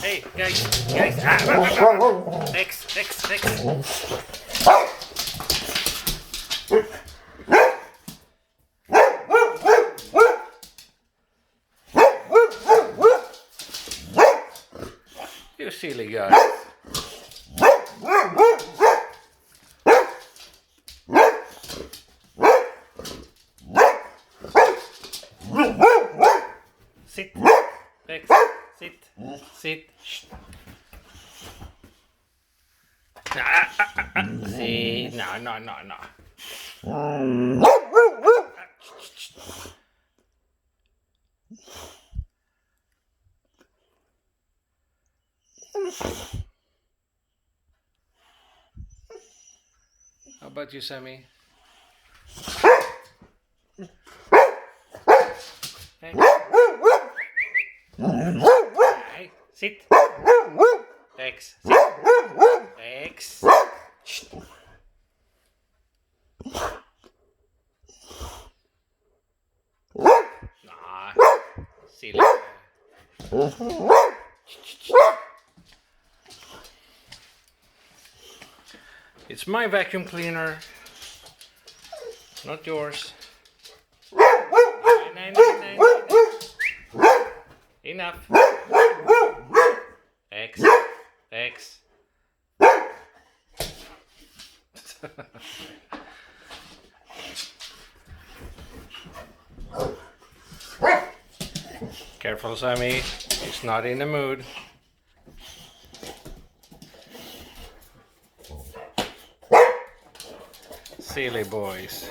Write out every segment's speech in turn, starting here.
Hey, guys. Rex. You silly guy. Sit. Rex. Sit. Shh. See. No. How about you, Sammie? Hey. Hey, sit. Rex, sit. Rex. Shh. Nah, silly. It's my vacuum cleaner, not yours. No. Enough. Rex. Careful, Sammie. He's not in the mood. Silly boys.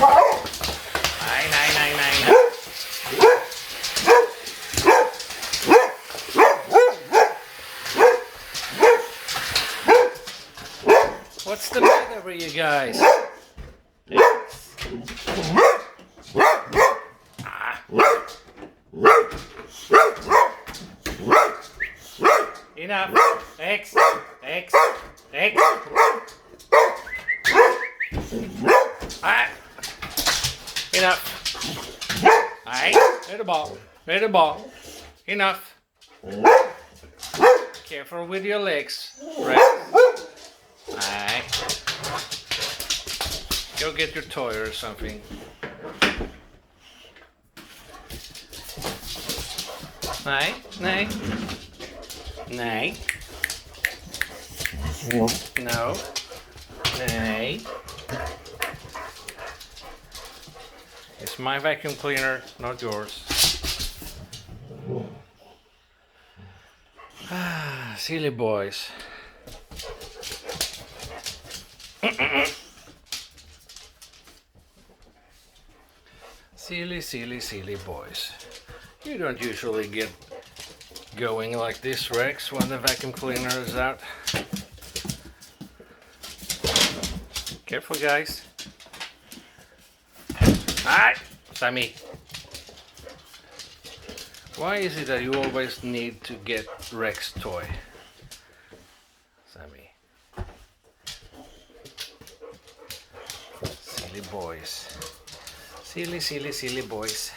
Nej. What's the matter with you guys? Enough. Rex. Enough. Alright, ready the ball. Enough. Careful with your legs, Rex. Alright. Go get your toy or something. Nej. No. Nej. It's my vacuum cleaner, not yours. Silly boys. Silly boys. You don't usually get going like this, Rex, when the vacuum cleaner is out. Careful, guys. Alright, Sammie. Why is it that you always need to get Rex toy? Sammie. Silly boys. Silly boys.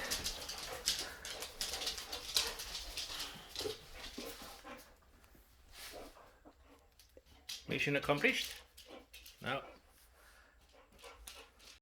Mission accomplished? No.